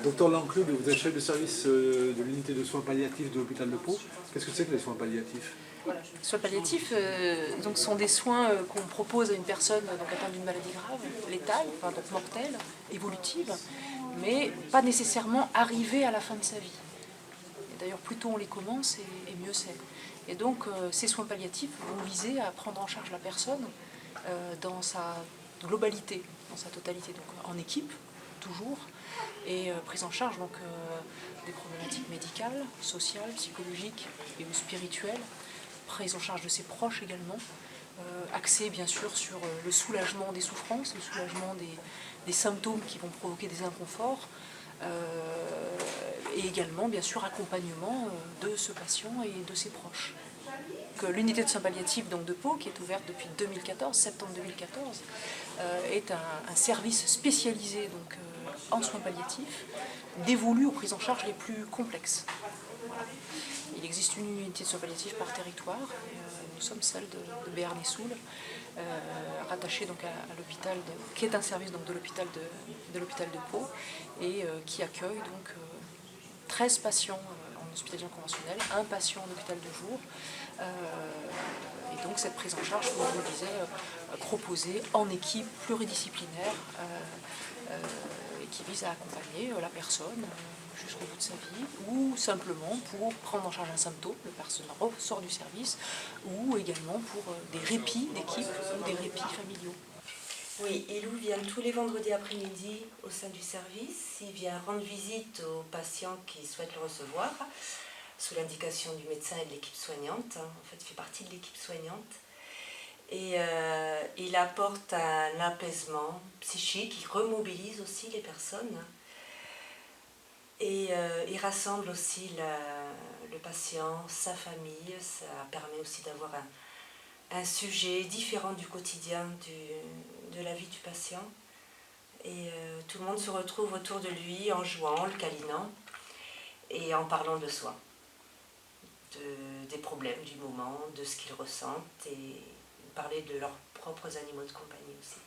Docteur Lanclube, vous êtes chef de service de l'unité de soins palliatifs de l'hôpital de Pau. Qu'est-ce que c'est que les soins palliatifs? Les soins palliatifs donc, sont des soins qu'on propose à une personne atteinte d'une maladie grave, létale, enfin, donc mortelle, évolutive, mais pas nécessairement arrivée à la fin de sa vie. D'ailleurs, plus tôt on les commence et mieux c'est. Et donc, ces soins palliatifs vont viser à prendre en charge la personne dans sa globalité, dans sa totalité, donc en équipe, toujours, et prise en charge donc, des problématiques médicales, sociales, psychologiques et ou spirituelles, prise en charge de ses proches également, axé bien sûr sur le soulagement des souffrances, le soulagement des symptômes qui vont provoquer des inconforts, et également bien sûr accompagnement de ce patient et de ses proches. L'unité de soins palliatifs donc, de Pau, qui est ouverte depuis 2014, septembre 2014, est un service spécialisé donc, en soins palliatifs, dévolu aux prises en charge les plus complexes. Voilà. Il existe une unité de soins palliatifs par territoire, nous sommes celle de Béarn-et-Soule, rattachée donc à l'hôpital, qui est un service donc, de l'hôpital de Pau, et qui accueille donc 13 patients en hospitalisation conventionnelle, un patient en hôpital de jour, et donc cette prise en charge, comme je vous le disais, proposée en équipe pluridisciplinaire, et qui vise à accompagner la personne jusqu'au bout de sa vie, ou simplement pour prendre en charge un symptôme, le personnel sort du service, ou également pour des répits d'équipe ou des répits familiaux. Oui, Ilou vient tous les vendredis après-midi au sein du service. Il vient rendre visite aux patients qui souhaitent le recevoir, sous l'indication du médecin et de l'équipe soignante. En fait, il fait partie de l'équipe soignante. Et il apporte un apaisement psychique, il remobilise aussi les personnes. Et il rassemble aussi le patient, sa famille. Ça permet aussi d'avoir un sujet différent du quotidien de la vie du patient. Et tout le monde se retrouve autour de lui en jouant, en le câlinant et en parlant de soi, des problèmes du moment, de ce qu'ils ressentent et parler de leurs propres animaux de compagnie aussi.